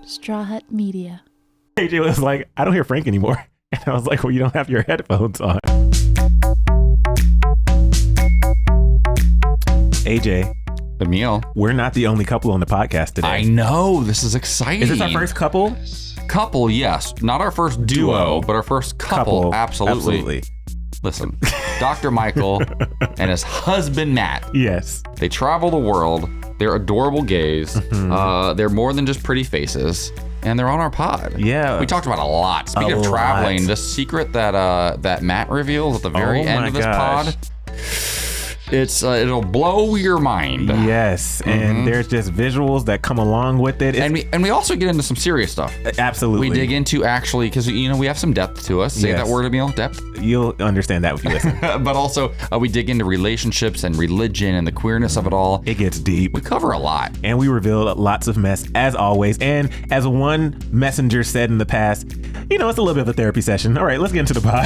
Straw Hut Media. AJ was like, I don't hear Frank anymore. And I was like, well, you don't have your headphones on. AJ. Emile. We're not the only couple on the podcast today. I know. This is exciting. Is this our first couple? Couple, yes. Not our first duo, but our first couple. Absolutely. Listen, Dr. Michael and his husband, Matt. Yes. They travel the world. They're adorable gays. Mm-hmm. They're more than just pretty faces. And they're on our pod. Yeah. We talked about a lot. Speaking of traveling, the secret that Matt reveals at the very end of this pod, it'll blow your mind. Yes, and there's just visuals that come along with it. And we also get into some serious stuff. Absolutely. We dig into actually, because we have some depth to us. Say that word, Emile, depth. You'll understand that if you listen. But also, we dig into relationships and religion and the queerness of it all. It gets deep. We cover a lot. And we reveal lots of mess, as always. And as one messenger said in the past, it's a little bit of a therapy session. All right, let's get into the pod.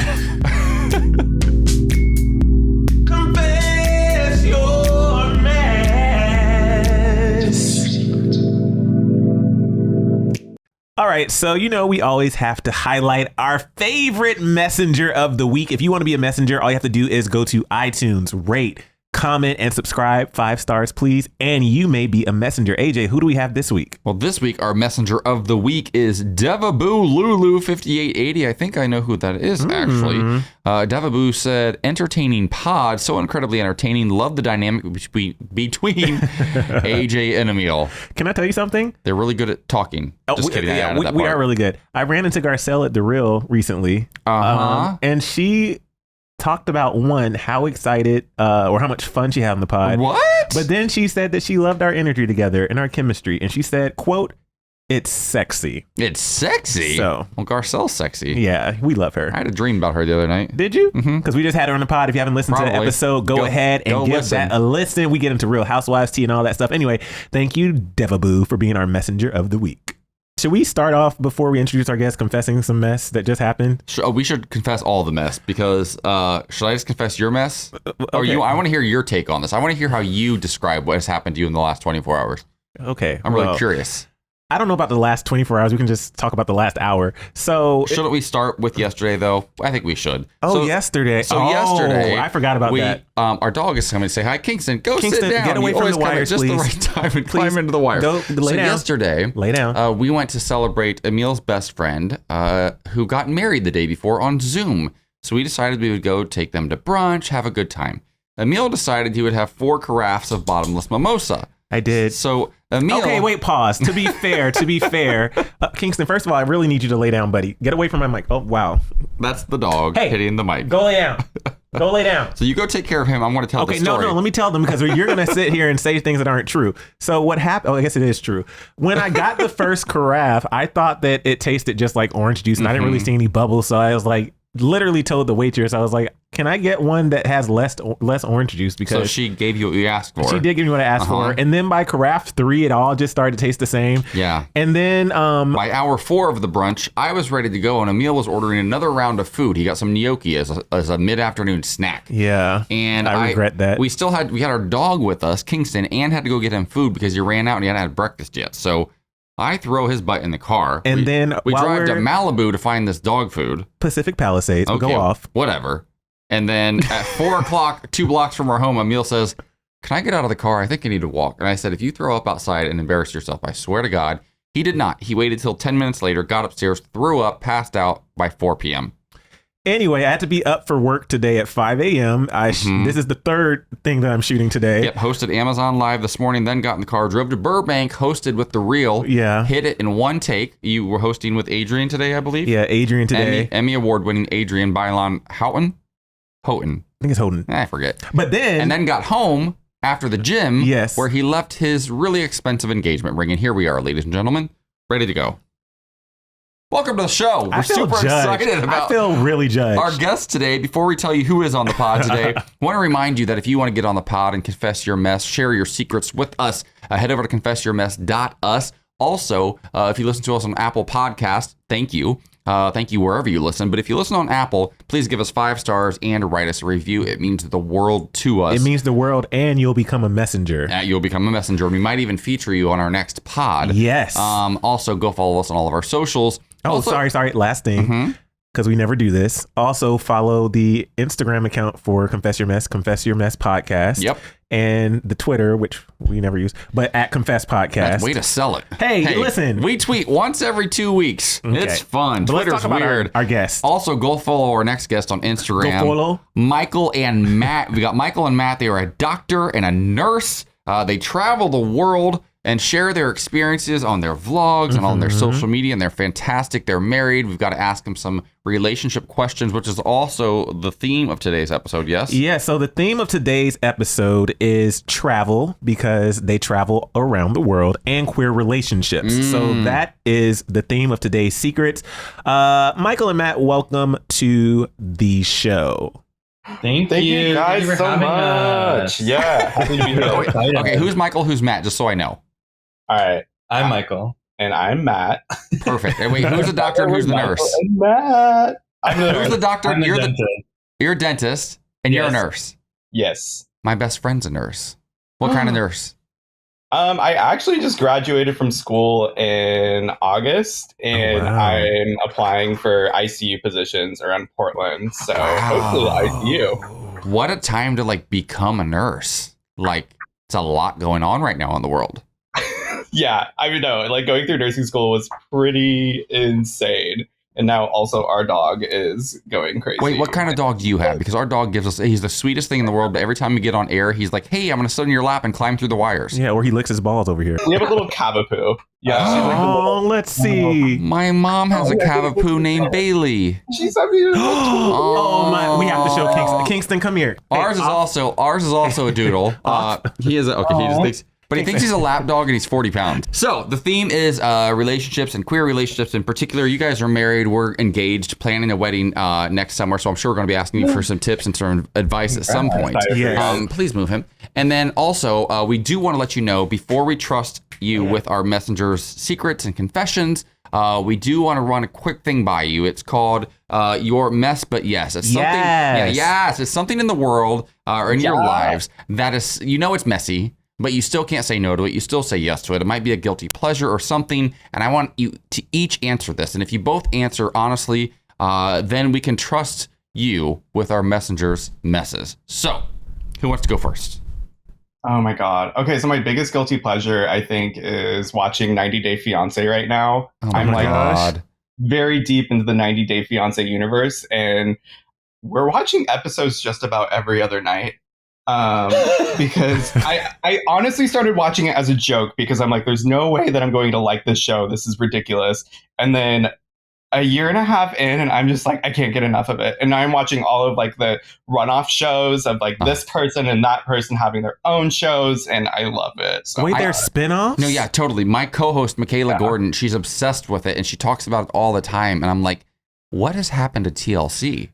All right, so we always have to highlight our favorite messenger of the week. If you want to be a messenger, all you have to do is go to iTunes, rate, comment, and subscribe. 5 stars, please. And you may be a messenger. AJ, who do we have this week? Well, this week, our messenger of the week is Devaboo Lulu 5880. I think I know who that is, actually. Devaboo said, entertaining pod, so incredibly entertaining. Love the dynamic between AJ and Emile. Can I tell you something? They're really good at talking. Just kidding. We are really good. I ran into Garcelle at The Real recently. And she talked about how excited or how much fun she had on the pod. What? But then she said that she loved our energy together and our chemistry. And she said, quote, it's sexy. It's sexy? So, well, Garcelle's sexy. Yeah, we love her. I had a dream about her the other night. Did you? Because we just had her on the pod. If you haven't listened to the episode, go ahead and give that a listen. We get into Real Housewives tea and all that stuff. Anyway, thank you, Devaboo, for being our messenger of the week. Should we start off before we introduce our guest confessing some mess that just happened? We should confess all the mess because should I just confess your mess? Okay. Or I want to hear your take on this. I want to hear how you describe what has happened to you in the last 24 hours. Okay. I'm really curious. I don't know about the last 24 hours. We can just talk about the last hour. So shouldn't we start with yesterday, though? I think we should. Yesterday. Yesterday. I forgot about that. Our dog is coming to say, hi, Kingston, sit down. Get away from the wires, just please. the right time and climb into the wire. Lay down. Yesterday, lay down. We went to celebrate Emile's best friend who got married the day before on Zoom. So we decided we would go take them to brunch, have a good time. Emile decided he would have 4 carafes of bottomless mimosa. I did. So Emile. Okay, wait, pause. To be fair, Kingston, first of all, I really need you to lay down, buddy. Get away from my mic. Oh, wow. That's the dog hitting the mic. Go lay down. Go lay down. So you go take care of him. I'm going to tell the story. No, let me tell them because you're going to sit here and say things that aren't true. So what happened? I guess it is true. When I got the first carafe, I thought that it tasted just like orange juice and I didn't really see any bubbles. So I was like, literally told the waitress, I was like, can I get one that has less orange juice? Because so she gave you what you asked for. She did give me what I asked for. And then by carafe 3, it all just started to taste the same. Yeah. And then by hour 4 of the brunch, I was ready to go and Emile was ordering another round of food. He got some gnocchi as a mid-afternoon snack. Yeah. And I regret that. We had our dog with us, Kingston, and had to go get him food because he ran out and he hadn't had breakfast yet. So I throw his butt in the car. And then we drive to Malibu to find this dog food. Pacific Palisades. We'll go off. Whatever. And then at 4 o'clock, 2 blocks from our home, Emile says, can I get out of the car? I think I need to walk. And I said, if you throw up outside and embarrass yourself, I swear to God. He did not. He waited till 10 minutes later, got upstairs, threw up, passed out by 4 p.m. Anyway, I had to be up for work today at 5 a.m. This is the third thing that I'm shooting today. Yep, hosted Amazon Live this morning, then got in the car, drove to Burbank, hosted with The Real. Yeah. Hit it in one take. You were hosting with Adrian today, I believe? Yeah, Adrian today. Emmy Award-winning Adrian Bylon Houghton? Houghton. I think it's Houghton. I forget. But then... And then got home after the gym, yes, where he left his really expensive engagement ring. And here we are, ladies and gentlemen, ready to go. Welcome to the show. We're super excited about I feel really judged. Our guest today. Before we tell you who is on the pod today, I want to remind you that if you want to get on the pod and confess your mess, share your secrets with us, head over to confessyourmess.us. Also, if you listen to us on Apple Podcasts, thank you. Thank you wherever you listen. But if you listen on Apple, please give us 5 stars and write us a review. It means the world to us. It means the world, and you'll become a messenger. You'll become a messenger. We might even feature you on our next pod. Yes. Also, go follow us on all of our socials. Oh, Also, sorry. Last thing, because we never do this. Also, follow the Instagram account for Confess Your Mess Podcast. Yep. And the Twitter, which we never use, but at Confess Podcast. Way to sell it. Hey, listen. We tweet once every 2 weeks. Okay. It's fun. But Twitter's let's talk about weird. Our guest. Also, go follow our next guest on Instagram. Go follow. Michael and Matt. We got Michael and Matt. They are a doctor and a nurse. They travel the world and share their experiences on their vlogs and on their social media, and they're fantastic. They're married. We've got to ask them some relationship questions, which is also the theme of today's episode, yes? Yeah, so the theme of today's episode is travel, because they travel around the world, and queer relationships. So that is the theme of today's secrets. Michael and Matt, welcome to the show. Thank you guys so much. Yeah, happy to be here. Okay, who's Michael? Who's Matt? Just so I know. All right, I'm Michael. and I'm Matt. Perfect. And wait, who's the doctor and who's the nurse? And Matt. Who's the doctor? I'm the dentist. You're a dentist, and you're a Yes. nurse. Yes. My best friend's a nurse. What kind of nurse? I actually just graduated from school in August, and wow. I'm applying for ICU positions around Portland. So hopefully ICU. What a time to become a nurse. It's a lot going on right now in the world. Yeah, I mean, no, going through nursing school was pretty insane. And now also our dog is going crazy. Wait, what kind of dog do you have? Because our dog he's the sweetest thing in the world, but every time we get on air, he's like, hey, I'm going to sit in your lap and climb through the wires. Yeah, or he licks his balls over here. We have a little Cavapoo. Yeah. She's like a Oh, little, let's see. My mom has a Cavapoo named Bailey. she's a beautiful. Oh my! We have to show Kingston. Kingston, come here. Ours is also a doodle. He is he just thinks. But he thinks he's a lap dog and he's 40 pounds. So the theme is relationships and queer relationships in particular. You guys are married. We're engaged, planning a wedding next summer. So I'm sure we're going to be asking you for some tips and some advice at some point. Yeah. Please move him. And then also, we do want to let you know, before we trust you with our messenger's secrets and confessions, we do want to run a quick thing by you. It's called Your Mess But Yes. It's something. Yes. Yes. It's something in the world or in your lives that is, it's messy, but you still can't say no to it. You still say yes to it. It might be a guilty pleasure or something. And I want you to each answer this. And if you both answer honestly, then we can trust you with our messenger's messes. So, who wants to go first? Oh my God. Okay, so my biggest guilty pleasure, I think, is watching 90 Day Fiance right now. Oh I'm my God. very deep into the 90 Day Fiance universe, and we're watching episodes just about every other night. Because I honestly started watching it as a joke because I'm like, there's no way that I'm going to like this show. This is ridiculous. And then a year and a half in, and I'm just like, I can't get enough of it. And now I'm watching all of the runoff shows of this person and that person having their own shows, and I love it. So Wait, there's spin-offs? No, yeah, totally. My co-host, Michaela Gordon, she's obsessed with it, and she talks about it all the time. And I'm like, what has happened to TLC?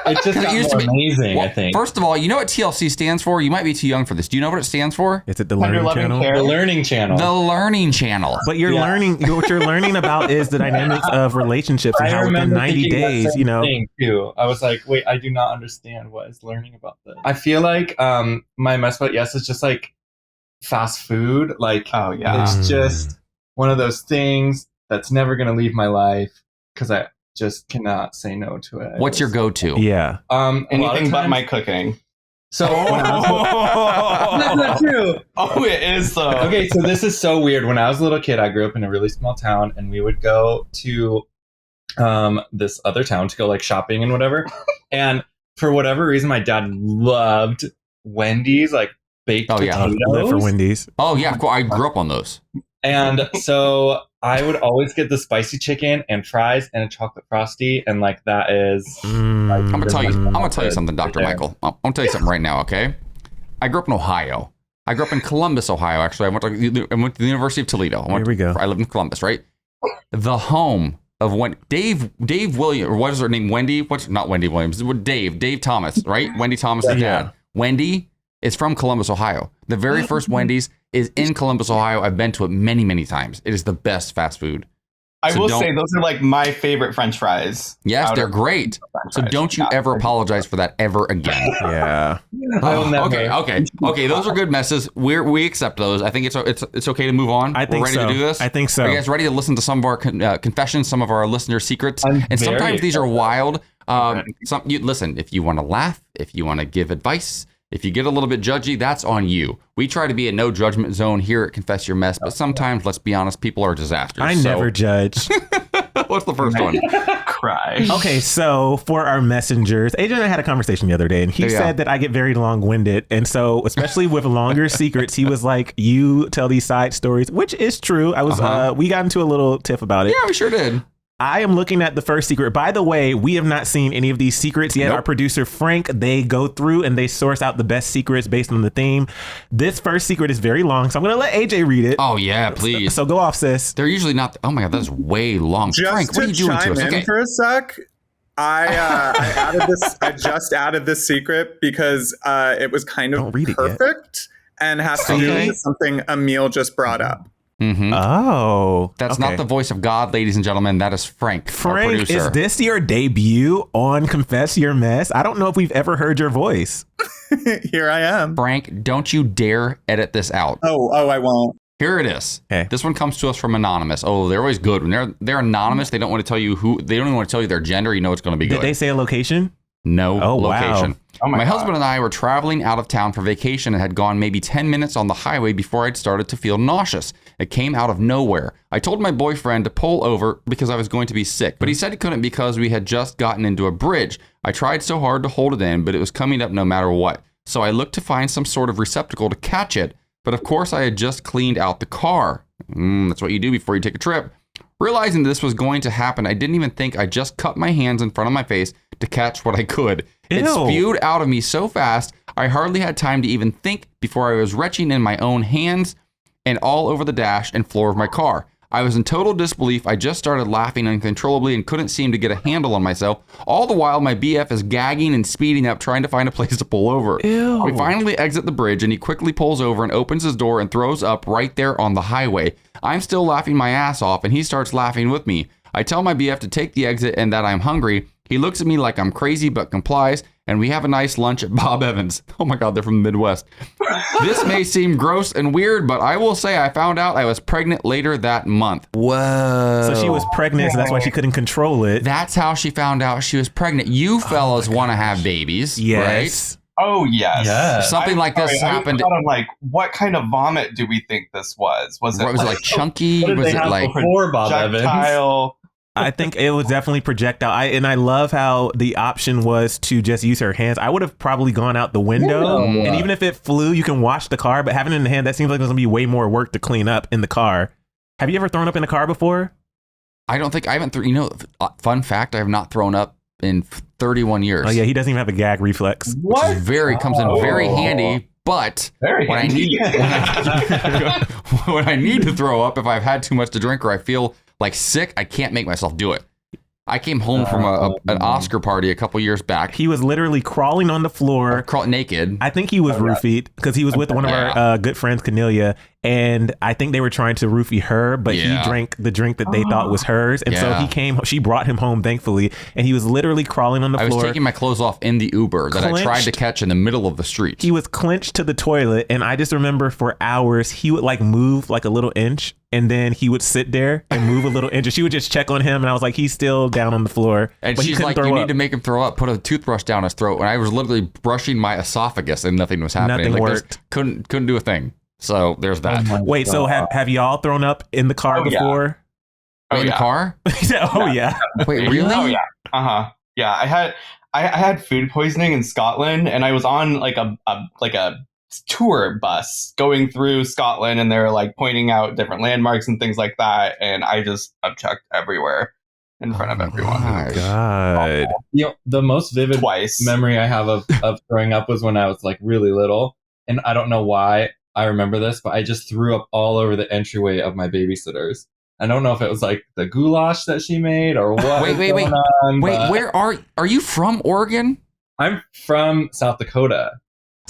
It just got used to more be- amazing, Well, I think. First of all, you know what TLC stands for? You might be too young for this. Do you know what it stands for? Is it the Learning Loving Channel? Care. The Learning Channel. The Learning Channel. But you're learning. What you're learning about is the dynamics of relationships and I how within remember 90 thinking that days, same thing too. I was like, wait, I do not understand what is learning about this. I feel like my mess but yes is just fast food. oh yeah. It's just one of those things that's never going to leave my life because I just cannot say no to it. What's your go-to? Yeah. a lot of Anything but times- my cooking. So when I was, that's not true. Oh, it is though. Okay, so this is so weird. When I was a little kid, I grew up in a really small town, and we would go to this other town to go shopping and whatever. And for whatever reason, my dad loved Wendy's, baked Oh, yeah. potatoes. Live for Wendy's. Oh, yeah, of course. I grew up on those. And so I would always get the spicy chicken and fries and a chocolate frosty, and that is I'm gonna tell you Good. something, Dr. Right there. Michael. I'm gonna tell you something right now, okay? I grew up in Ohio. I grew up in Columbus, Ohio. Actually, I went to the University of Toledo. Here we go. I lived in Columbus, right? The home of when Dave Williams, or what is her name? Wendy? What's not Wendy Williams? Dave Thomas, right? Wendy Thomas' dad. Yeah. Wendy is from Columbus, Ohio. The very first Wendy's is in Columbus, Ohio. I've been to it many, many times. It is the best fast food I will don't- say those are like my favorite French fries. Yes, out they're of great. French So fries. don't you Yeah. ever apologize for that ever again. Yeah. I'll never. Okay. Those are good messes. We accept those. I think it's okay to move on. I think We're ready so. to do this. I think so. Are you guys ready to listen to some of our confessions, some of our listener secrets? I'm And very sometimes these are excited. wild. Listen, if you want to laugh, if you want to give advice, if you get a little bit judgy, that's on you. We try to be a no judgment zone here at Confess Your Mess, but sometimes, let's be honest, people are disasters. I never judge. What's the first one? Cry. Okay, so for our messengers, AJ and I had a conversation the other day, and he Yeah. said that I get very long-winded, and so especially with longer secrets, he was like, "You tell these side stories," which is true. I was, we got into a little tiff about it. Yeah, we sure did. I am looking at the first secret. By the way, we have not seen any of these secrets yet. Nope. Our producer, Frank, they go through and they source out the best secrets based on the theme. This first secret is very long, so I'm going to let AJ read it. Oh, yeah, please. So go off, sis. They're usually not. Oh, my God, that's way long. Frank, what are you doing to us? In for a sec, I added this. I just added this secret because it was kind Don't of read it yet. perfect and has to do Okay. with something Emile just brought up. Mm-hmm. Oh. That's okay. not the voice of God, ladies and gentlemen. That is Frank, our Frank, producer. is this your debut on Confess Your Mess? I don't know if we've ever heard your voice. Here I am. Frank, don't you dare edit this out. Oh, I won't. Here it is. Okay. This one comes to us from Anonymous. Oh, they're always good. When they're anonymous, they don't want to tell you who, they don't even want to tell you their gender. You know it's going to be Did good. they say a location? No Oh, wow. location. Oh my My God. husband and I were traveling out of town for vacation and had gone maybe 10 minutes on the highway before I'd started to feel nauseous. It came out of nowhere. I told my boyfriend to pull over because I was going to be sick, but he said he couldn't because we had just gotten into a bridge. I tried so hard to hold it in, but it was coming up no matter what. So I looked to find some sort of receptacle to catch it, but of course I had just cleaned out the car. That's what you do before you take a trip. Realizing this was going to happen, I didn't even think. I just cut my hands in front of my face to catch what I could. It Ew. spewed out of me so fast, I hardly had time to even think before I was retching in my own hands and all over the dash and floor of my car. I was in total disbelief. I just started laughing uncontrollably and couldn't seem to get a handle on myself. All the while, my BF is gagging and speeding up, trying to find a place to pull over. Ew. We finally exit the bridge, and he quickly pulls over and opens his door and throws up right there on the highway. I'm still laughing my ass off, and he starts laughing with me. I tell my BF to take the exit and that I'm hungry. He looks at me like I'm crazy but complies, and we have a nice lunch at Bob Evans. Oh my God, they're from the Midwest. This may seem gross and weird, but I will say I found out I was pregnant later that month. Whoa. So she was pregnant, so that's why she couldn't control it. That's how she found out she was pregnant. You fellas want to have babies, Yes. Oh yes. Yeah. right? Something like this happened. I'm like, what kind of vomit do we think this was? Was it What was it, like chunky? What did Was they it have like before Bob Evans? projectile? I think it was definitely projectile. I love how the option was to just use her hands. I would have probably gone out the window, Yeah. and even if it flew, you can wash the car. But having it in the hand, that seems like there's gonna be way more work to clean up in the car. Have you ever thrown up in a car before? I don't think I haven't. Fun fact: I have not thrown up in 31 years. Oh yeah, he doesn't even have a gag reflex. Which is comes in very handy. But Very when handy. when I need to throw up, if I've had too much to drink or I feel like sick, I can't make myself do it. I came home from an Oscar party a couple years back. He was literally crawling on the floor. Crawled naked. I think he was roofied because he was with one of our good friends, Cornelia, and I think they were trying to roofie her, but he drank the drink that they thought was hers, and so he came. She brought him home, thankfully, and he was literally crawling on the I floor. was taking my clothes off in the Uber that I tried to Clenched. catch in the middle of the street. He was clenched to the toilet, and I just remember for hours he would like move like a little inch, and then he would sit there and move a little inch, and she would just check on him, and I was like, he's still down on the floor, And but he she's couldn't like, throw you up. need to make him throw up. Put a toothbrush down his throat. And I was literally brushing my esophagus and nothing was happening. Nothing Like, worked. Couldn't do a thing. So there's that. Wait, so have y'all thrown up in the car Oh, yeah. before? Oh, in the yeah. car? He said, oh yeah. Wait, really? Oh yeah. Yeah. I had food poisoning in Scotland, and I was on like a tour bus going through Scotland, and they're like pointing out different landmarks and things like that, and I just checked everywhere in front of everyone. Gosh. God. You know, the most vivid Twice. memory I have of throwing up was when I was like really little, and I don't know why I remember this, but I just threw up all over the entryway of my babysitters. I don't know if it was like the goulash that she made or what. Wait, was wait, going on, Wait, but where are you from, Oregon? I'm from South Dakota.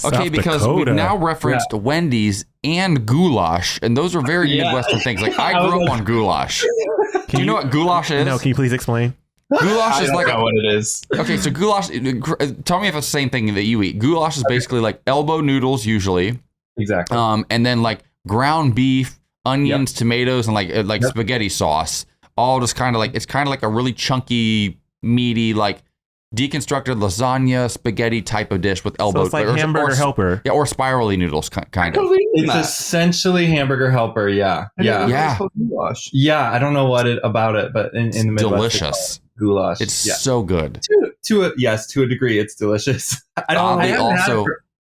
Okay, South because Dakota. we've now referenced Wendy's and goulash, and those are very Yeah. Midwestern things. Like I I was grew up like- on goulash. Do you know what goulash is? No, can you please explain? Goulash I is don't like know what it is. okay, so goulash. Tell me if it's the same thing that you eat. Goulash is basically like elbow noodles usually, Exactly. and then like ground beef, onions, tomatoes, and like spaghetti sauce. All just kind of like it's kind of like a really chunky, meaty, like deconstructed lasagna spaghetti type of dish with elbow. So it's like hamburger helper. Yeah, or spirally noodles kind of. It's essentially hamburger helper. Yeah. Yeah. Yeah. Goulash. Yeah. I don't know about it, but in the Midwest, Delicious. goulash. It's yeah. so good. To a degree, it's delicious. I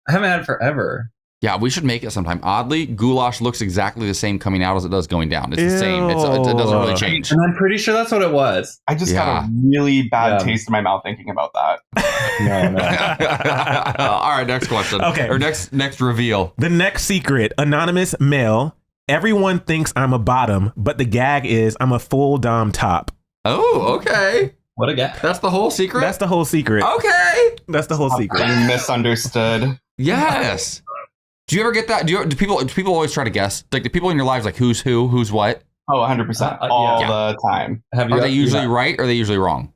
haven't had it forever. Yeah, we should make it sometime. Oddly, goulash looks exactly the same coming out as it does going down. It's the same. It doesn't really change. And I'm pretty sure that's what it was. I just got a really bad taste in my mouth thinking about that. No. All right, next question. Okay. Or next reveal. The next secret, anonymous male. Everyone thinks I'm a bottom, but the gag is I'm a full dom top. Oh, okay. What a guess. That's the whole secret? That's the whole secret. Okay. That's the whole secret. You misunderstood. Yes. Do you ever get that? Do people always try to guess? Like the people in your lives, like who's who, who's what? Oh, 100%. All the time. Are they usually right or are they usually wrong?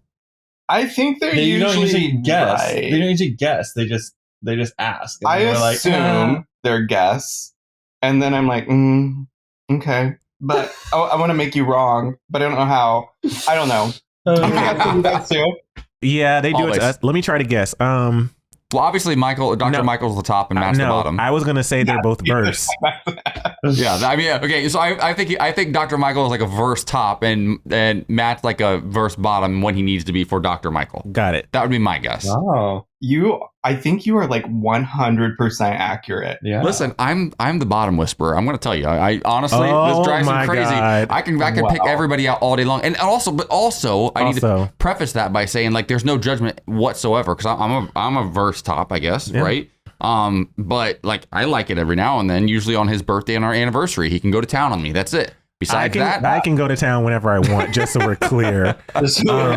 I think They don't usually guess. right. They don't usually guess. They just ask. And I then we're assume they're guess, and then I'm like, okay, but I want to make you wrong, but I don't know how. I don't know. You guys do that too? Yeah, they do Always. it to us. Let me try to guess. Well, obviously, Dr. Michael's the top and Matt's the bottom. I was gonna say they're both verse. Yeah, I mean, okay. So I think Dr. Michael is like a verse top and Matt's like a verse bottom when he needs to be for Dr. Michael. Got it. That would be my guess. Oh, I think you are like 100% accurate. yeah. Listen, I'm the bottom whisperer. I'm going to tell you. I honestly, this drives me my crazy. God. I can pick everybody out all day long, and also I need to preface that by saying like there's no judgment whatsoever because I'm a verse top, I guess, right? But like I like it every now and then. Usually on his birthday and our anniversary, he can go to town on me. That's it. Besides that, I can go to town whenever I want, just so we're clear. He says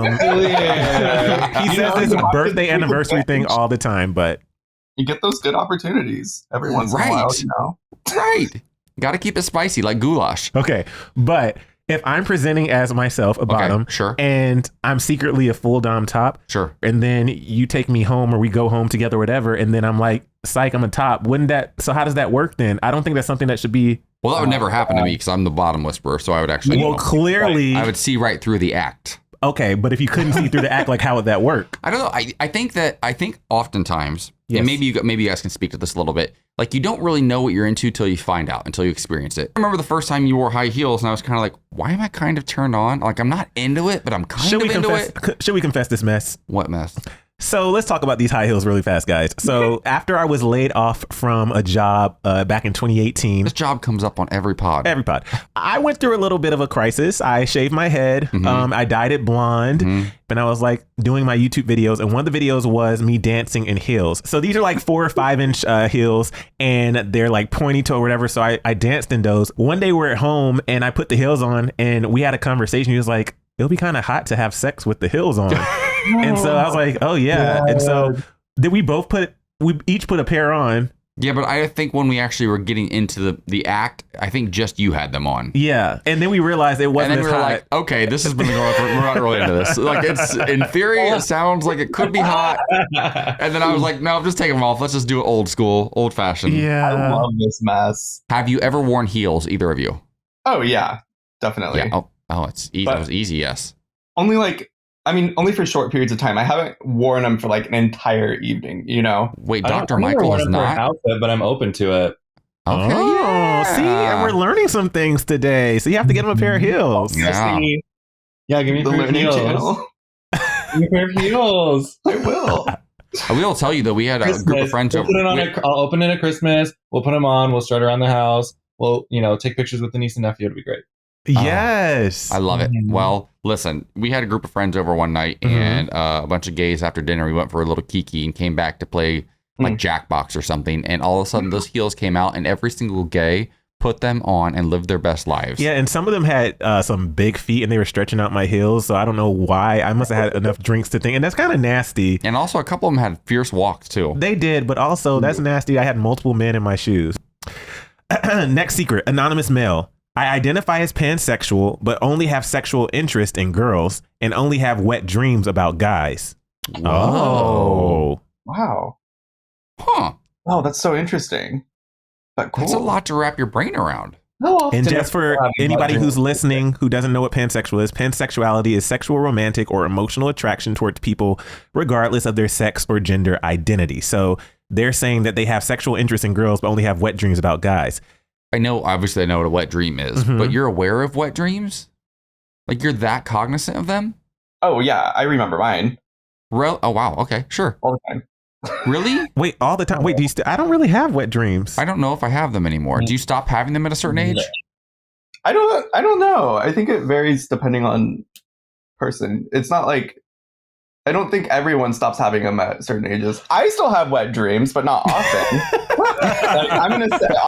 this birthday anniversary thing all the time, but You get those good opportunities every once in a while, you know? Right. Got to keep it spicy like goulash. okay. But if I'm presenting as myself a bottom, sure, and I'm secretly a full dom top, sure, and then you take me home or we go home together, whatever, and then I'm like, psych, I'm a top. So how does that work then? I don't think that's something that should be. Well, that would never happen to me because I'm the bottom whisperer, so I would actually. Well, clearly, I would see right through the act. Okay, but if you couldn't see through the act, like how would that work? I don't know. I think oftentimes, Yes. and maybe you guys can speak to this a little bit. Like you don't really know what you're into till you find out, until you experience it. I remember the first time you wore high heels, and I was kind of like, why am I kind of turned on? Like I'm not into it, but I'm kind of into it. Should we confess this mess? What mess? So let's talk about these high heels really fast, guys. So after I was laid off from a job back in 2018. This job comes up on every pod. I went through a little bit of a crisis. I shaved my head. I dyed it blonde. And I was like doing my YouTube videos. And one of the videos was me dancing in heels. So these are like 4 or 5 inch heels and they're like pointy toe or whatever. So I danced in those. One day we're at home and I put the heels on and we had a conversation. He was like, it'll be kind of hot to have sex with the heels on. And so I was like, oh yeah. And so did we each put a pair on. Yeah, but I think when we actually were getting into the act, I think just you had them on. Yeah. And then we realized it wasn't as hot. And then we were like, okay, this has been going on. We're not really into this. Like it's, in theory, it sounds like it could be hot. And then I was like, no, just take them off. Let's just do it old school, old fashioned. Yeah. I love this mess. Have you ever worn heels, either of you? Oh yeah, definitely. Yeah. Oh, it's easy. That was easy. Yes. Only for short periods of time. I haven't worn them for like an entire evening, you know? Wait, Dr. Michael is not? Outfit, but I'm open to it. Okay. Oh, yeah. see, and we're learning some things today. So you have to get him a pair of heels. Yeah. Yeah, give me a pair of heels. Give me a pair of heels. I will. I will tell you, though, we had a group of friends over. I'll open it at Christmas. We'll put them on. We'll strut around the house. We'll, take pictures with the niece and nephew. It'll be great. Yes. I love it. Well, listen, we had a group of friends over one night and a bunch of gays after dinner. We went for a little kiki and came back to play like Jackbox or something. And all of a sudden those heels came out and every single gay put them on and lived their best lives. Yeah. And some of them had some big feet and they were stretching out my heels. So I don't know why. I must have had enough drinks to think. And that's kind of nasty. And also a couple of them had fierce walks too. They did. But also that's nasty. I had multiple men in my shoes. Next secret, anonymous male. I identify as pansexual, but only have sexual interest in girls and only have wet dreams about guys. Oh. Wow. Huh. Oh, that's so interesting. But cool. That's a lot to wrap your brain around. How often And just for having anybody wet who's dreams? listening who doesn't know what pansexual is, pansexuality is sexual, romantic, or emotional attraction towards people regardless of their sex or gender identity. So they're saying that they have sexual interest in girls but only have wet dreams about guys. I know, obviously, I know what a wet dream is, Mhm. but you're aware of wet dreams? Like, you're that cognizant of them? Oh, yeah. I remember mine Oh, wow. Okay, sure. all the time. Really? Wait, all the time. Wait, do you I don't really have wet dreams. I don't know if I have them anymore. Do you stop having them at a certain age? I don't know. I think it varies depending on person. It's not like I don't think everyone stops having them at certain ages. I still have wet dreams, but not often.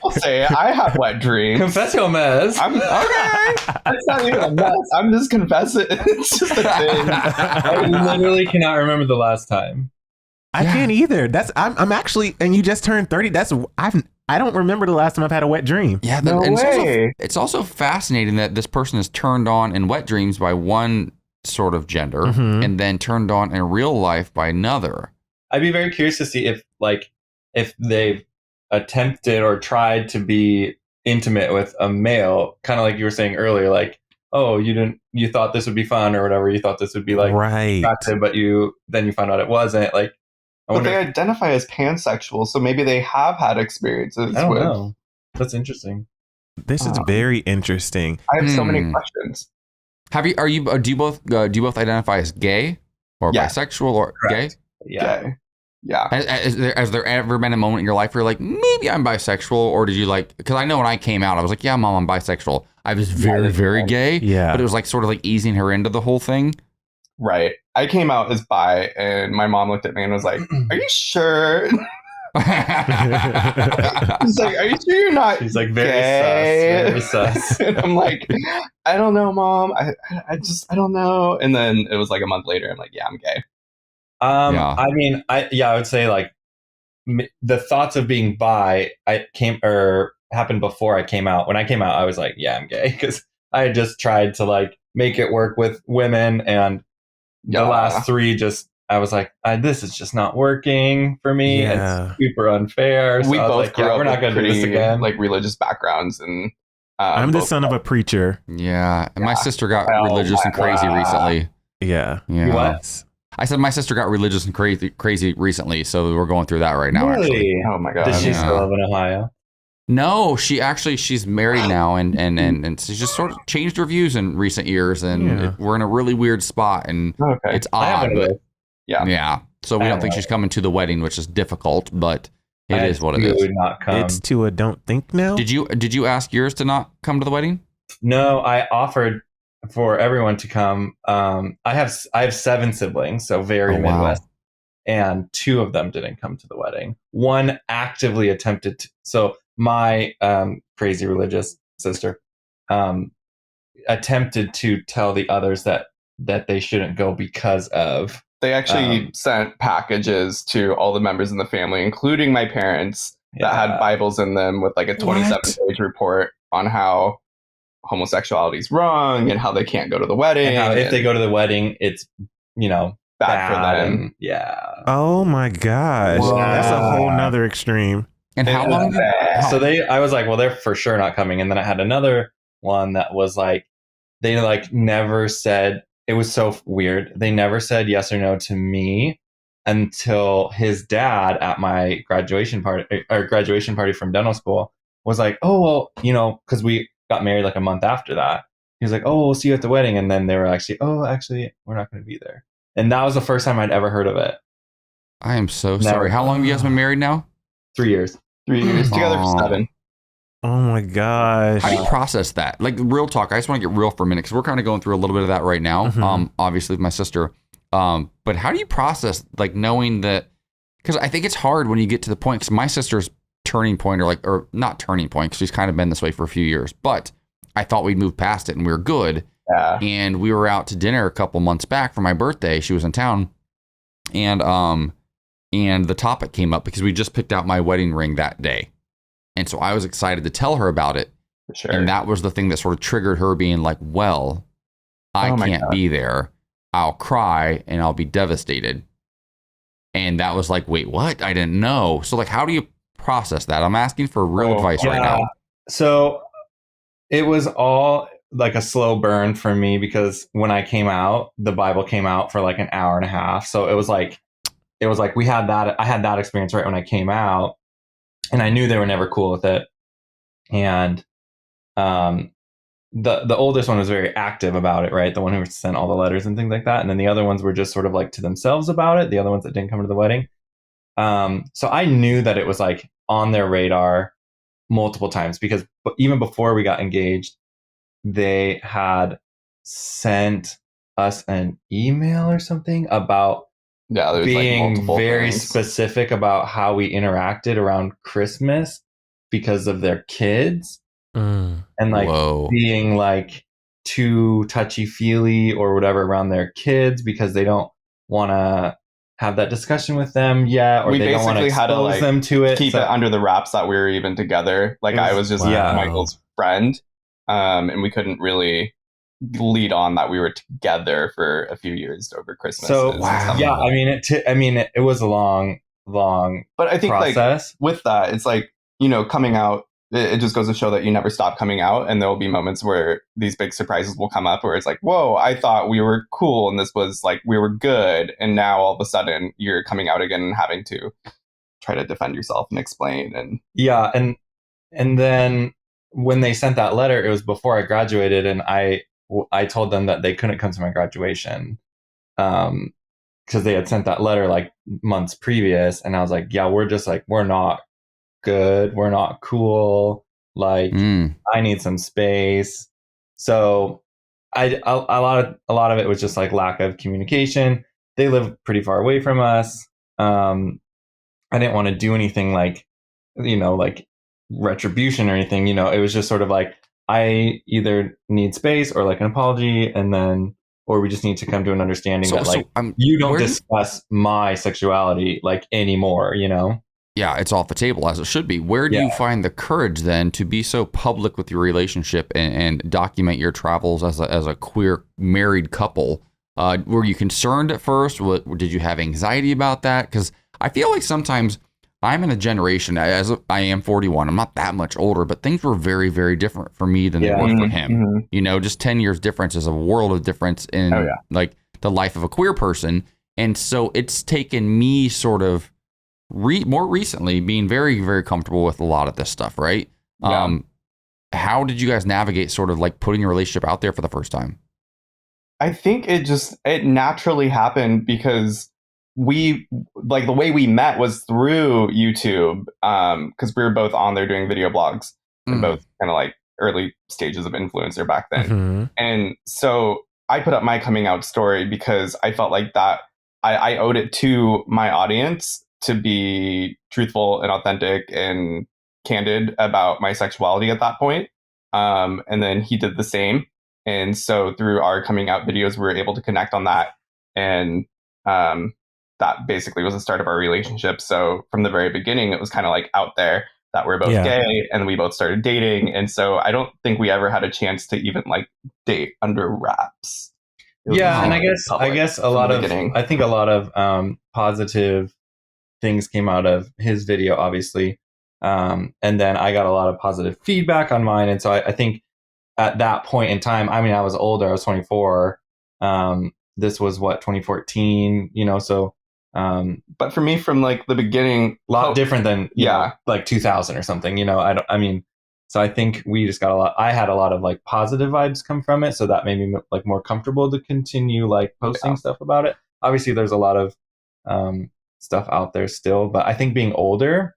I'll say it. I have wet dreams. Confess your mess. I'm okay. It's not even a mess. I'm just confessing. It's just a thing. I literally cannot remember the last time. I can't either. I'm actually, and you just turned 30. I don't remember the last time I've had a wet dream. Yeah, No and way. it's also fascinating that this person is turned on in wet dreams by one sort of gender Mhm. and then turned on in real life by another. I'd be very curious to see if they've attempted or tried to be intimate with a male, kind of like you were saying earlier, like, oh, you thought this would be fun or whatever, you thought this would be like right. attractive, but then you found out it wasn't. Like, I But wonder. they identify as pansexual, so maybe they have had experiences I don't with. know. That's interesting. This is very interesting. I have so many questions. Do you both identify as gay or Yeah. bisexual or Correct. gay? Yeah. Okay. Yeah. Has there ever been a moment in your life where you're like, maybe I'm bisexual, or did you like? Because I know when I came out, I was like, yeah, mom, I'm bisexual. I was very, very gay. Yeah. But it was like sort of like easing her into the whole thing. Right. I came out as bi, and my mom looked at me and was like, "Are you sure?" She's like, "Are you sure you're not?" She's like very gay? sus. Very sus. And I'm like, "I don't know, mom. I don't know." And then it was like a month later. I'm like, "Yeah, I'm gay." Yeah. I mean, I would say like the thoughts of being bi happened before I came out. When I came out, I was like, yeah, I'm gay, because I had just tried to like make it work with women, and the last 3 I was like, this is just not working for me. Yeah. It's super unfair. So We I was both like, grew yeah, up we're not with going to do this pretty again. like religious backgrounds, and I'm the both- son of a preacher. Yeah. And my sister got Oh religious my and crazy God. recently. Yeah. Yeah. What? I said my sister got religious and crazy recently, so we're going through that right now. Actually, Really? Oh my god. Does she Yeah. still live in Ohio? no, she's married now, and she's just sort of changed her views in recent years, and Yeah. we're in a really weird spot, and Okay. it's I have odd, one of but those. Yeah. So we I don't have think one. she's coming to the wedding, which is difficult, but I it had is what it two is. Not come. It's to a don't think now. Did you ask yours to not come to the wedding? No, I offered for everyone to come. I have 7 siblings, so very Oh, wow. Midwest, and 2 of them didn't come to the wedding. One actively attempted to. So my crazy religious sister attempted to tell the others that they shouldn't go because of. They actually sent packages to all the members in the family, including my parents, that had Bibles in them with like a 27-page report on how homosexuality is wrong and how they can't go to the wedding. And how if they and go to the wedding, it's bad for them. and- yeah. Oh my gosh. Wow. That's a whole nother extreme. And how It was long? bad. So I was like, well, they're for sure not coming. And then I had another one that was like, they like never said. It was so weird. They never said yes or no to me until his dad at my graduation party from dental school was like, oh, well, because we got married like a month after that. He was like, oh, we'll see you at the wedding. And then they were actually, we're not going to be there. And that was the first time I'd ever heard of it. I am so Never. sorry. How long have you guys been married now? 3 years. 3 years together for Aw. 7. Oh my gosh. How do you process that? Like real talk. I just want to get real for a minute because we're kind of going through a little bit of that right now. Mhm. Obviously with my sister. But how do you process like knowing that? Because I think it's hard when you get to the point. Because my sister's turning point, or not turning point, because she's kind of been this way for a few years. But I thought we'd moved past it and we were good. Yeah. And we were out to dinner a couple months back for my birthday. She was in town, and the topic came up because we just picked out my wedding ring that day. And so I was excited to tell her about it. For sure. And that was the thing that sort of triggered her being like, well, I Oh my can't God. be there. I'll cry and I'll be devastated. And that was like, wait, what? I didn't know. So like, how do you process that? I'm asking for real advice right now. So it was all like a slow burn for me because when I came out, the Bible came out for like an hour and a half. So it was like we had that. I had that experience right when I came out, and I knew they were never cool with it. And the oldest one was very active about it, right? The one who sent all the letters and things like that. And then the other ones were just sort of like to themselves about it. The other ones that didn't come to the wedding. So I knew that it was like on their radar multiple times because even before we got engaged, they had sent us an email or something about Yeah, there was being like multiple very things. specific about how we interacted around Christmas because of their kids and like Whoa. being like too touchy feely or whatever around their kids because they don't want to have that discussion with them yet, or We they don't want to basically had to, expose like, them to it. Keep So it under the wraps that we were even together. Like, I was just Wow. Michael's friend, and we couldn't really lead on that we were together for a few years over Christmas. So yeah, I mean, it was a long but I think like process. with that, it's like, you know, coming out. It just goes to show that you never stop coming out, and there will be moments where these big surprises will come up, where it's like, "Whoa, I thought we were cool, and this was like we were good, and now all of a sudden you're coming out again and having to try to defend yourself and explain." And Yeah, and then when they sent that letter, it was before I graduated, and I told them that they couldn't come to my graduation, because they had sent that letter like months previous, and I was like, yeah, we're not good, we're not cool, like I need some space. So a lot of it was just like lack of communication. They live pretty far away from us. I didn't want to do anything like, you know, like retribution or anything. You know, it was just sort of like I either need space or like an apology, and then or we just need to come to an understanding that like you don't discuss my sexuality like anymore. You know. Yeah, it's off the table as it should be. Where do you find the courage then to be so public with your relationship and document your travels as a queer married couple? Were you concerned at first? Did you have anxiety about that? Because I feel like sometimes I'm in a generation, as I am 41, I'm not that much older, but things were very, very different for me than they were for him. Mm-hmm. You know, just 10 years difference is a world of difference in like the life of a queer person. And so it's taken me sort of more recently being very, very comfortable with a lot of this stuff, right? Yeah. How did you guys navigate sort of like putting your relationship out there for the first time? I think it naturally happened because we, like, the way we met was through YouTube, because we were both on there doing video blogs and both kind of like early stages of influencer back then. Mm-hmm. And so I put up my coming out story because I felt like that I owed it to my audience to be truthful and authentic and candid about my sexuality at that point. And then he did the same. And so through our coming out videos, we were able to connect on that. And that basically was the start of our relationship. So from the very beginning, it was kind of like out there that we're both gay, and we both started dating. And so I don't think we ever had a chance to even like date under wraps. Yeah, and I guess I think a lot of positive things came out of his video, obviously. And then I got a lot of positive feedback on mine. And so I think at that point in time, I mean, I was older, I was 24. This was 2014, you know, so. But for me, from like the beginning, a lot different than, you know, like 2000 or something, you know, so I think we just got I had a lot of like positive vibes come from it. So that made me like more comfortable to continue like posting stuff about it. Obviously there's a lot of, stuff out there still, but I think being older,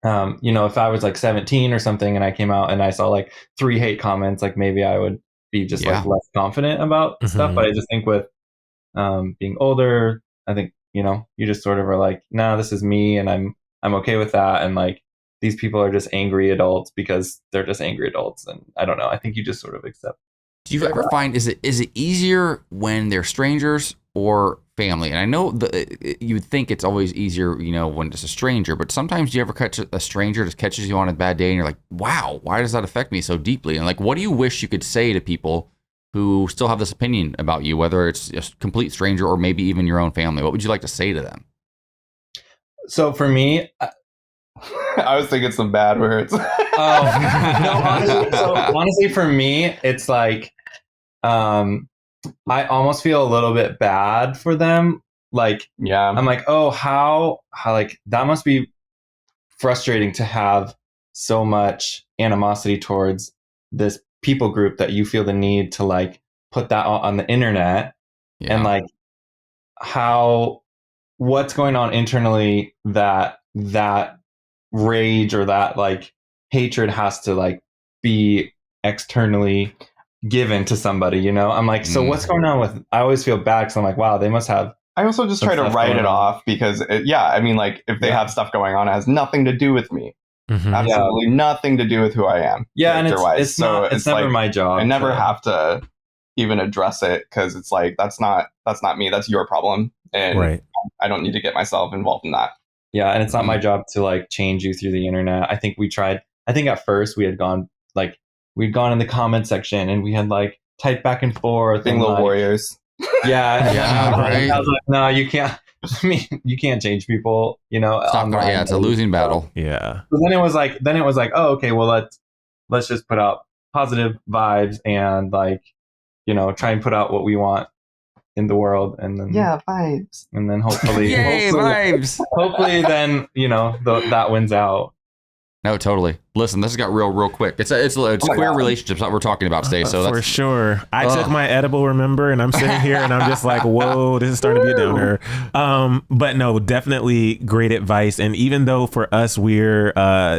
you know, if I was like 17 or something and I came out and I saw like 3 hate comments, like maybe I would be just like less confident about stuff. But I just think with being older, I think, you know, you just sort of are like, nah, this is me, and I'm okay with that. And like these people are just angry adults because they're just angry adults, and I don't know. I think you just sort of accept. Do you ever find is it easier when they're strangers or family? And I know you would think it's always easier, when it's a stranger, but sometimes you ever catch a stranger that catches you on a bad day and you're like, wow, why does that affect me so deeply? And like, what do you wish you could say to people who still have this opinion about you, whether it's a complete stranger or maybe even your own family? What would you like to say to them? So for me, I was thinking some bad words. Honestly, for me, it's like, I almost feel a little bit bad for them. Like, Yeah. I'm like, oh, how like that must be frustrating to have so much animosity towards this people group that you feel the need to like put that on the internet. And like what's going on internally that rage or that like hatred has to like be externally given to somebody, I'm like, so what's going on with, I always feel bad because I'm like, wow, they must have. I also just try to write it off because if they have stuff going on, it has nothing to do with me. Absolutely nothing to do with who I am. Yeah, and it's never like, my job. I never have to even address it because it's like that's not me. That's your problem, and I don't need to get myself involved in that. Yeah, and it's not my job to like change you through the internet. I think we tried. I think at first we'd gone in the comment section and we had like typed back and forth. Being little warriors. Yeah, right. I was like, no, you can't. I mean, you can't change people, it's a losing battle. Yeah. But then it was like, oh, okay, well, let's just put out positive vibes and like, try and put out what we want in the world, and then vibes, and then hopefully, vibes. Hopefully, then that wins out. No, totally. Listen, this has got real quick. It's queer relationships that we're talking about today. So for sure, I took my edible, remember, and I'm sitting here and I'm just like, whoa, this is starting to be a downer. But no, definitely great advice. And even though for us we're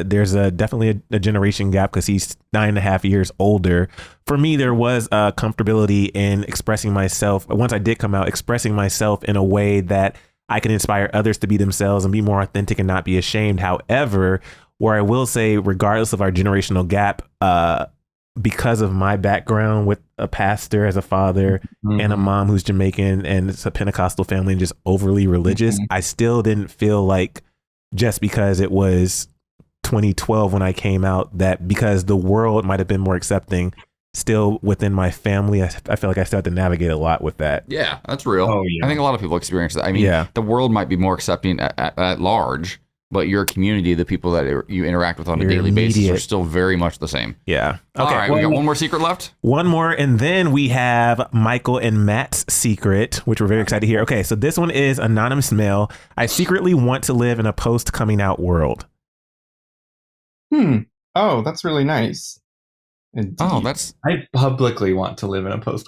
there's definitely a generation gap because he's 9.5 years older. For me, there was a comfortability in expressing myself. Once I did come out, expressing myself in a way that I can inspire others to be themselves and be more authentic and not be ashamed. However, where I will say, regardless of our generational gap, because of my background with a pastor as a father and a mom who's Jamaican and it's a Pentecostal family and just overly religious, I still didn't feel like just because it was 2012 when I came out, that because the world might have been more accepting, still within my family, I feel like I still have to navigate a lot with that. Yeah, that's real. Oh, yeah. I think a lot of people experience that. I mean, the world might be more accepting at large, but your community, the people that you interact with on a daily basis, are still very much the same. Yeah. Okay. All right, we got one more secret left? One more, and then we have Michael and Matt's secret, which we're very excited to hear. Okay, so this one is anonymous mail. I secretly want to live in a post-coming out world. Oh, that's really nice. Indeed. Oh, I publicly want to live in a post.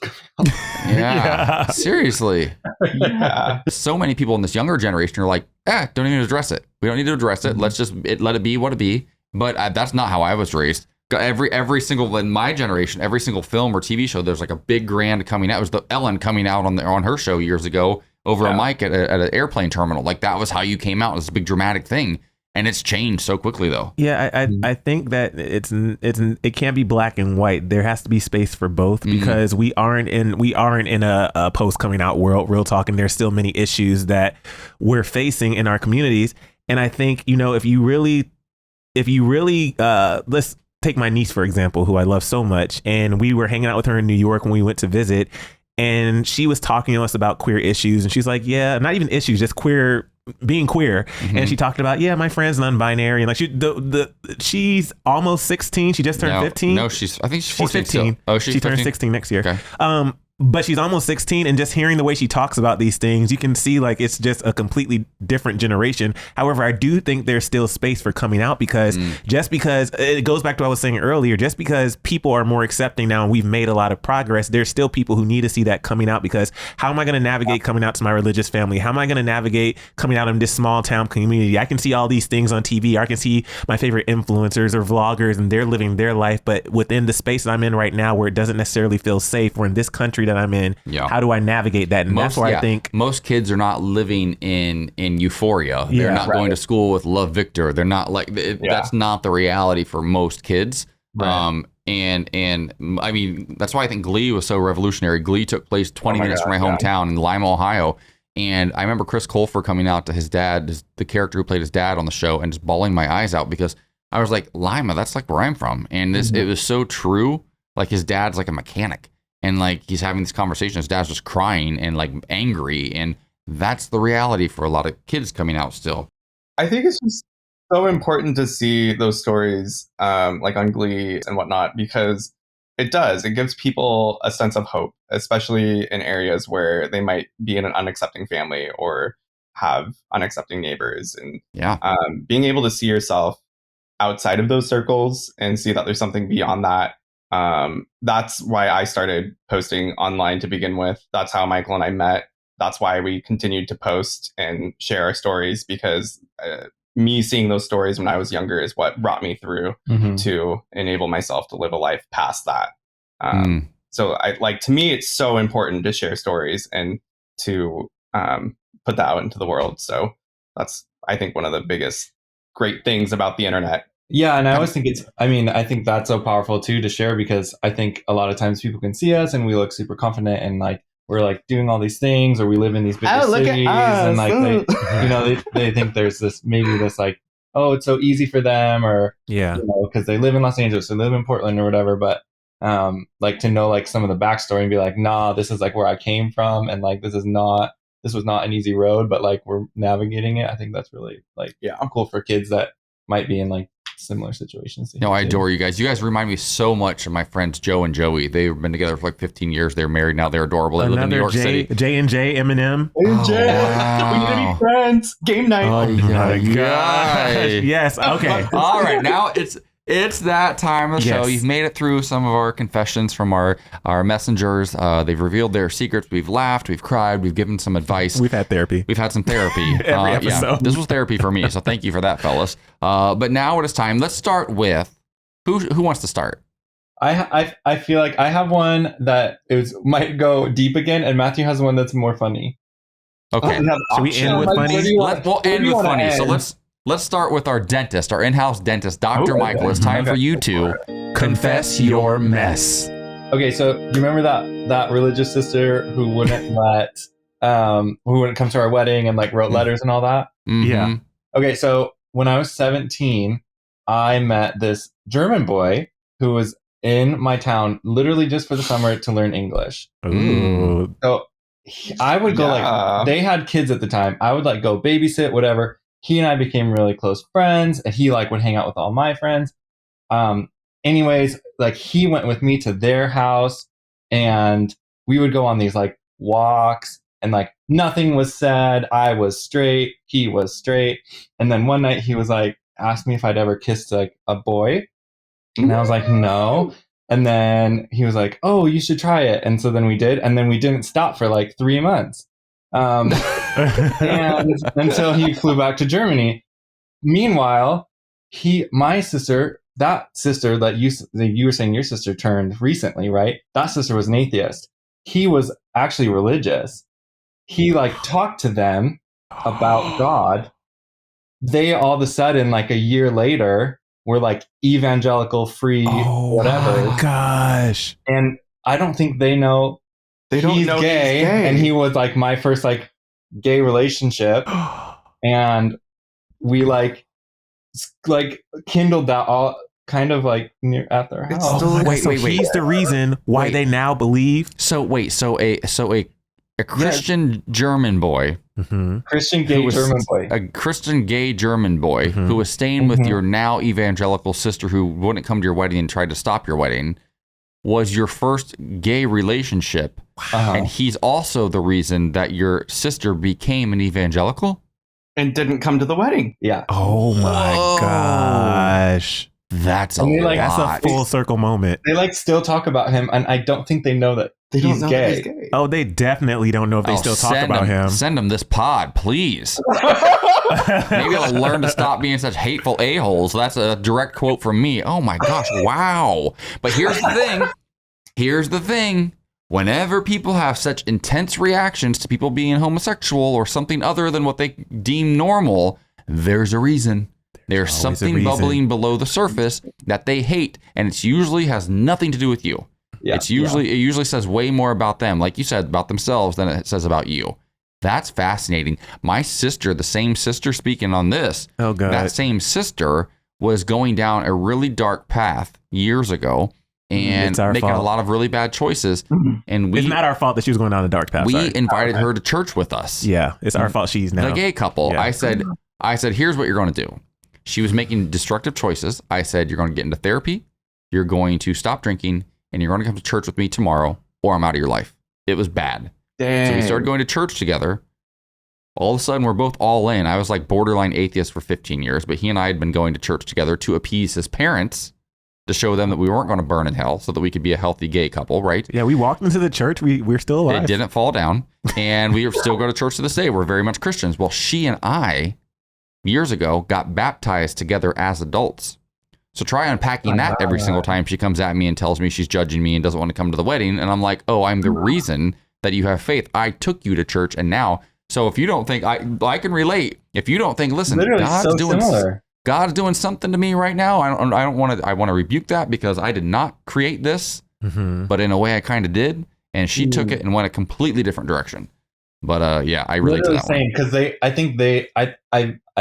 yeah. Seriously. Yeah. So many people in this younger generation are like, don't even address it. We don't need to address it. Let's just let it be what it be. But that's not how I was raised. Every single, in my generation, every single film or TV show, there's like a big grand coming out. It was the Ellen coming out on her show years ago over a mic at an airplane terminal. Like that was how you came out. It was a big dramatic thing. And it's changed so quickly, though. Yeah, I think that it can't be black and white. There has to be space for both because we aren't in a post coming out world. Real talk, and there's still many issues that we're facing in our communities. And I think if you really, let's take my niece for example, who I love so much, and we were hanging out with her in New York when we went to visit, and she was talking to us about queer issues, and she's like, yeah, not even issues, just being queer. And she talked about, my friend's non-binary, and like she's almost 16. She just turned 15. No, I think she's 14. 15. Oh, she turns 16 next year. Okay. But she's almost 16, and just hearing the way she talks about these things, you can see like it's just a completely different generation. However, I do think there's still space for coming out because just because it goes back to what I was saying earlier, just because people are more accepting now and we've made a lot of progress, there's still people who need to see that coming out, because how am I going to navigate coming out to my religious family? How am I going to navigate coming out in this small town community? I can see all these things on TV. I can see my favorite influencers or vloggers and they're living their life, but within the space that I'm in right now where it doesn't necessarily feel safe, or in this country that I'm in, how do I navigate that? And that's why I think most kids are not living in euphoria. They're not going to school with Love Victor. They're not like that's not the reality for most kids. Right. And I mean, that's why I think Glee was so revolutionary. Glee took place 20 minutes from my hometown in Lima, Ohio. And I remember Chris Colfer coming out to his dad, the character who played his dad on the show, and just bawling my eyes out because I was like, Lima, that's like where I'm from. And it was so true. Like his dad's like a mechanic. And like he's having this conversation. His dad's just crying and like angry. And that's the reality for a lot of kids coming out still. I think it's just so important to see those stories like on Glee and whatnot, because it gives people a sense of hope, especially in areas where they might be in an unaccepting family or have unaccepting neighbors. And being able to see yourself outside of those circles and see that there's something beyond that. That's why I started posting online to begin with. That's how Michael and I met. That's why we continued to post and share our stories, because me seeing those stories when I was younger is what brought me through to enable myself to live a life past that. So to me, it's so important to share stories and to put that out into the world. So that's, I think, one of the biggest great things about the internet. Yeah. And I always think I think that's so powerful too to share, because I think a lot of times people can see us and we look super confident and like we're like doing all these things, or we live in these big cities, and like they think there's this like, oh, it's so easy for them, or because they live in Los Angeles, they live in Portland or whatever. But like to know like some of the backstory and be like, nah, this is like where I came from, and like this was not an easy road, but like we're navigating it. I think that's really like cool for kids that might be in like similar situations. No, I adore you guys. You guys remind me so much of my friends Joe and Joey. They've been together for like 15 years. They're married now. They're adorable. They live in New York City. J&J, Eminem. J&J. Wow. We need to be friends. Game night. Oh my gosh. Yes. Okay. All right. Now it's that time of the show. You've made it through some of our confessions from our messengers. They've revealed their secrets. We've laughed. We've cried. We've given some advice. We've had therapy. We've had some therapy. Every episode. Yeah, this was therapy for me. So thank you for that, fellas. But now it is time. Let's start with who wants to start? I feel like I have one that might go deep again, and Matthew has one that's more funny. Okay. Should we end with funny? We'll end with funny. So let's start with our dentist, our in-house dentist, Dr. Michael. It's time for you to confess your mess. Okay, so do you remember that religious sister who wouldn't who wouldn't come to our wedding and like wrote letters and all that? Mm-hmm. Yeah. Okay, so when I was 17, I met this German boy who was in my town literally just for the summer to learn English. Ooh. So I would go like, they had kids at the time. I would like go babysit, whatever. He and I became really close friends, and he like would hang out with all my friends. Anyways, like he went with me to their house, and we would go on these like walks, and like nothing was said. I was straight, he was straight. And then one night he was like, asked me if I'd ever kissed like a boy. And I was like, no. And then he was like, oh, you should try it. And so then we did. And then we didn't stop for like 3 months. And until he flew back to Germany. Meanwhile, my sister, that sister that you were saying your sister turned recently, right? That sister was an atheist. He was actually religious. He like talked to them about God. They all of a sudden, like a year later, were like evangelical, free, whatever. Oh gosh! And I don't think they know. They don't know gay, he's gay, and he was like my first like gay relationship, and we like kindled that all kind of like near at their house. Wait. He's the reason why they now believe. So a Christian German boy, Christian gay German boy, a Christian gay German boy who was staying with your now evangelical sister who wouldn't come to your wedding and tried to stop your wedding, was your first gay relationship. And he's also the reason that your sister became an evangelical and didn't come to the wedding. Yeah. Oh my gosh. That's a lot. That's a full circle moment. They like still talk about him, and I don't think they know that he's gay. Oh, they definitely don't know if they still talk about him. Send him this pod, please. Maybe I'll learn to stop being such hateful a-holes. That's a direct quote from me. Oh my gosh, wow. But here's the thing. Whenever people have such intense reactions to people being homosexual or something other than what they deem normal, there's a reason. There's Always a something reason. bubbling below the surface that they hate, and it's usually has nothing to do with you. Yeah, It usually says way more about them, like you said, about themselves than it says about you. That's fascinating. My sister, the same sister speaking on this, Oh God. that same sister was going down a really dark path years ago and It's our making a fault. lot of really bad choices. And we It's not our fault that she was going down the dark path. we sorry. invited her to church with us. Yeah, it's our fault. She's now The gay couple. Yeah. I said, here's what you're going to do. She was making destructive choices. I said, you're going to get into therapy. You're going to stop drinking and you're going to come to church with me tomorrow or I'm out of your life. It was bad. Dang. So we started going to church together. All of a sudden, we're both all in. I was like borderline atheist for 15 years, but he and I had been going to church together to appease his parents to show them that we weren't going to burn in hell so that we could be a healthy gay couple, right? Yeah, we walked into the church. We're still alive. It didn't fall down. And we still go to church to this day. We're very much Christians. Well, she and I, years ago, got baptized together as adults. So try unpacking that every single time she comes at me and tells me she's judging me and doesn't want to come to the wedding. And I'm like, oh, I'm the reason that you have faith. I took you to church and now... So if you don't think I can relate, if you don't think, listen, Literally so similar. God's doing something to me right now. I don't want to. I want to rebuke that because I did not create this, but in a way I kind of did, and she took it and went a completely different direction. But yeah, I relate to that one. Because I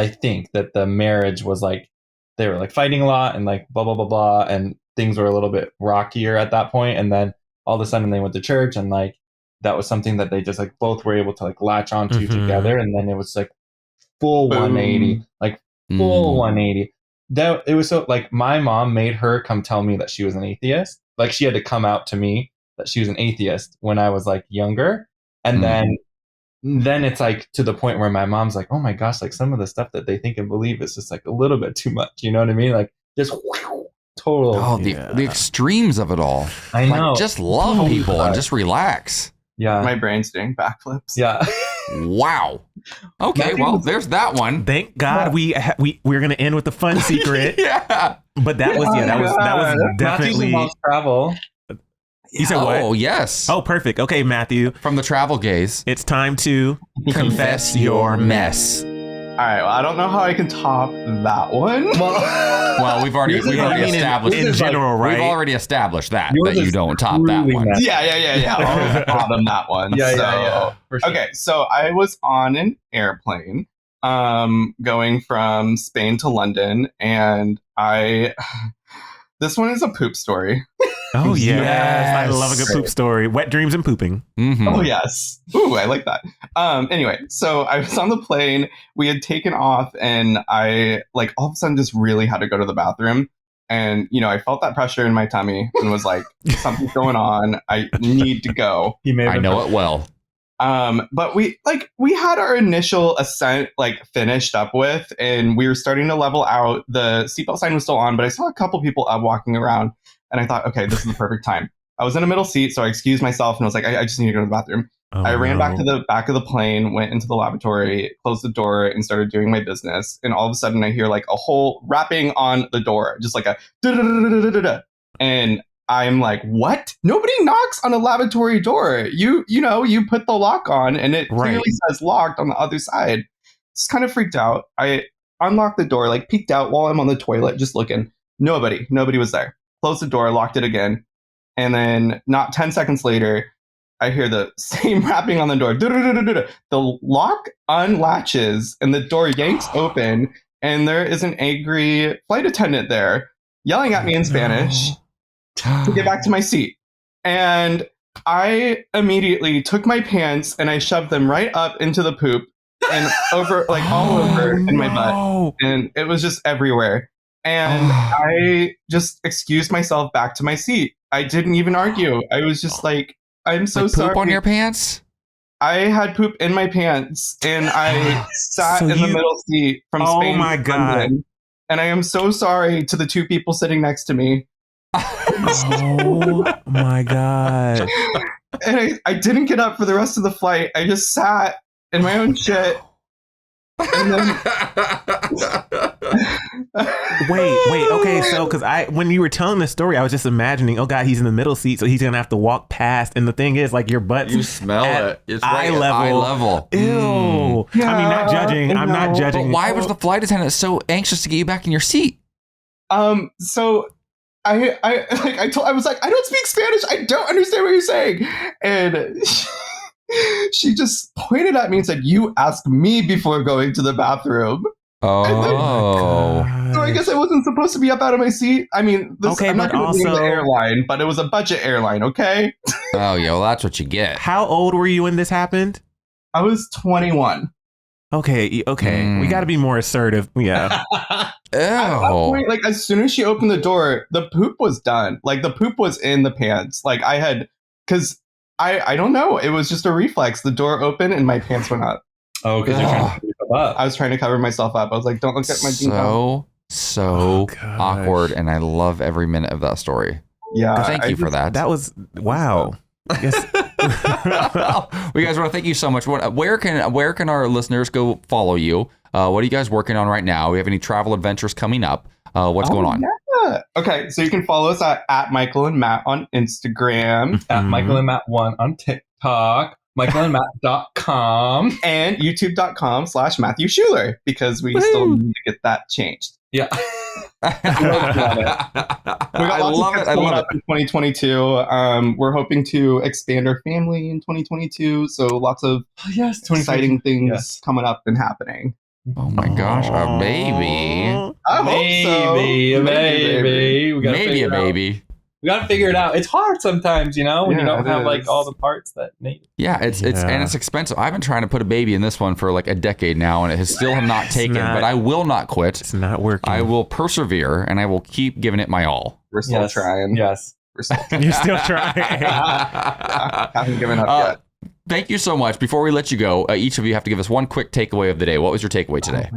think that the marriage was like they were like fighting a lot and like blah blah blah blah, and things were a little bit rockier at that point, and then all of a sudden they went to church and like. That was something that they just like both were able to like latch onto together, and then it was like full 180, like full 180. That it was so like my mom made her come tell me that she was an atheist. Like she had to come out to me that she was an atheist when I was like younger, and then it's like to the point where my mom's like, oh my gosh, like some of the stuff that they think and believe is just like a little bit too much. You know what I mean? Like just total. Oh, the extremes of it all. I know. Like, just love people and just relax. Yeah. My brain's doing backflips. Yeah. Wow. Okay, well, there's that one. Thank God we're gonna end with the fun secret. Yeah. But that was definitely Matthew's travel. You said what? Oh, yes. Oh, perfect. Okay, Matthew. From the travel gaze. It's time to confess your mess. All right. Well, I don't know how I can top that one. Well, we've already established in general, right? We've already established that Yours you is don't top that truly one. messy. Yeah. I'll bottom that one. Yeah. For sure. Okay, so I was on an airplane going from Spain to London, and this one is a poop story. Oh yes. I Yes. love a good poop story. Wet dreams and pooping. Mm-hmm. Oh yes. Ooh, I like that. Anyway, so I was on the plane. We had taken off, and I like all of a sudden just really had to go to the bathroom. And I felt that pressure in my tummy and was like, something's going on. I need to go. I know it well. But we had our initial ascent like finished up with, and we were starting to level out. The seatbelt sign was still on, but I saw a couple people walking around, and I thought, okay, this is the perfect time. I was in a middle seat, so I excused myself and I was like, I just need to go to the bathroom. Oh, I ran no. back to the back of the plane, went into the lavatory, closed the door, and started doing my business. And all of a sudden, I hear like a whole rapping on the door, just like a da-da-da-da-da-da-da. And I'm like, what? Nobody knocks on a lavatory door. You put the lock on, and it clearly says locked on the other side. It's kind of freaked out. I unlocked the door, like peeked out while I'm on the toilet, just looking. Nobody was there. Closed the door, locked it again. And then not 10 seconds later, I hear the same rapping on the door. The lock unlatches and the door yanks open, and there is an angry flight attendant there yelling at me in Spanish to get back to my seat. And I immediately took my pants and I shoved them right up into the poop and over, like all over in my butt. And it was just everywhere. And I just excused myself back to my seat. I didn't even argue. I was just like, I'm so sorry. Poop on your pants? I had poop in my pants, and I sat in the middle seat from Spain. Oh my to God. London, and I am so sorry to the two people sitting next to me. Oh my God. And I didn't get up for the rest of the flight. I just sat in my own shit. And then Wait. Okay, so because when you were telling the story, I was just imagining, oh God, he's in the middle seat, so he's gonna have to walk past. And the thing is, like, your butt, You smell it. It's eye right at level. eye level. Ew. Yeah, I mean, not judging. I'm not no. judging. But why was the flight attendant so anxious to get you back in your seat? So I was like, I don't speak Spanish. I don't understand what you're saying. And she just pointed at me and said, "You asked me before going to the bathroom." Oh. So I guess I wasn't supposed to be up out of my seat. I mean, Okay, I'm not but going to name also- the airline, but it was a budget airline, okay? Oh, yeah, well, that's what you get. How old were you when this happened? I was 21. Okay. We got to be more assertive. Yeah. At that point, like, as soon as she opened the door, the poop was done. Like, the poop was in the pants. Like, because I don't know. It was just a reflex. The door opened and my pants went up. Oh, because you're trying to keep up. I was trying to cover myself up. I was like, don't look at my ding-dong. So gosh. awkward, and I love every minute of that story. Yeah. Thank you for that. That was wow. Yes. Well, we guys want to thank you so much. Where can our listeners go follow you? What are you guys working on right now? We have any travel adventures coming up? What's going on? Yeah. Okay, so you can follow us at Michael and Matt on Instagram At Mhm. Michael and Matt 1 on TikTok. michaelandmatt.com. and youtube.com/Matthew Schueller because we still need to get that changed. Yeah. We got I lots of love stuff it. I coming love up it. in 2022. We're hoping to expand our family in 2022, so lots of Yes. exciting things Yes. coming up and happening. Oh my gosh, a baby. I hope so. Maybe. We gotta Maybe figure a it out. baby. We gotta figure it out. It's hard sometimes, when Yeah, you don't it have is. like all the parts that need. Yeah, it's and it's expensive. I've been trying to put a baby in this one for like a decade now, and it has still have not taken. But I will not quit. It's not working. I will persevere, and I will keep giving it my all. We're still trying. Yes. We're still trying. You're still trying. Haven't given up yet. Thank you so much. Before we let you go, each of you have to give us one quick takeaway of the day. What was your takeaway today?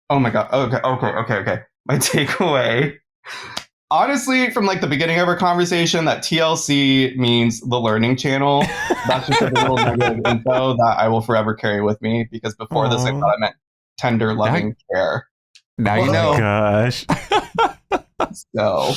Oh my god. Okay. My takeaway. Honestly, from like the beginning of our conversation, that TLC means the Learning Channel. That's just a little negative info that I will forever carry with me because before this, I thought it meant tender, loving care. Now you Oh know. gosh. So,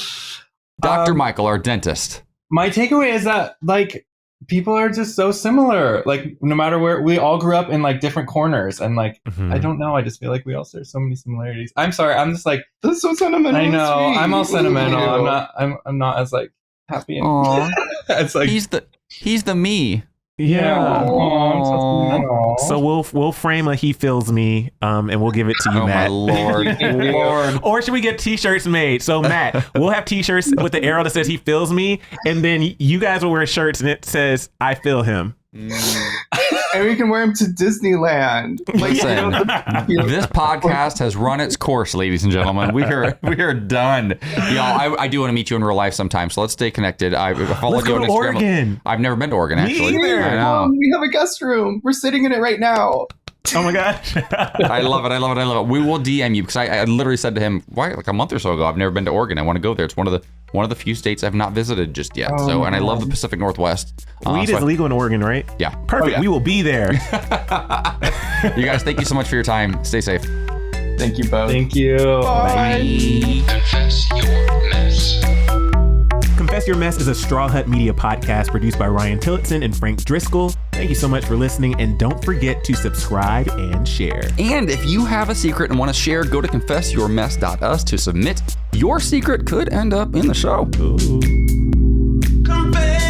Dr. Michael, our dentist. My takeaway is that like people are just so similar. Like no matter where we all grew up in like different corners, and like I don't know. I just feel like we all share so many similarities. I'm sorry. I'm just like that's so sentimental. I know. and sweet. I'm all sentimental. Ew. I'm not as like happy. Aw. It's like He's the me. Yeah. Aw, I'm so sentimental. So we'll frame a "He Feels Me" and we'll give it to you, Oh my Matt. lord, Lord. Or should we get T-shirts made? So Matt, we'll have T-shirts with the arrow that says "He feels me," and then you guys will wear shirts and it says "I feel him." And we can wear him to Disneyland. Like, Listen, this podcast has run its course, ladies and gentlemen. We are done. Y'all, I do want to meet you in real life sometime, so let's stay connected. I followed Let's you go on to Instagram. Oregon. I've never been to Oregon, actually. either. I know. we have a guest room. We're sitting in it right now. Oh my gosh. I love it. We will DM you because I literally said to him, like a month or so ago, I've never been to Oregon. I want to go there. It's one of the few states I've not visited just yet. Oh, And I love the Pacific Northwest. Weed So is legal in Oregon, right? Yeah. Perfect. Oh, yeah. We will be there. You guys, thank you so much for your time. Stay safe. Thank you both. Thank you. Bye. Confess your mess. Confess Your Mess is a Straw Hut Media podcast produced by Ryan Tillotson and Frank Driscoll. Thank you so much for listening, and don't forget to subscribe and share. And if you have a secret and want to share, go to confessyourmess.us to submit. Your secret could end up in the show. Ooh. Confess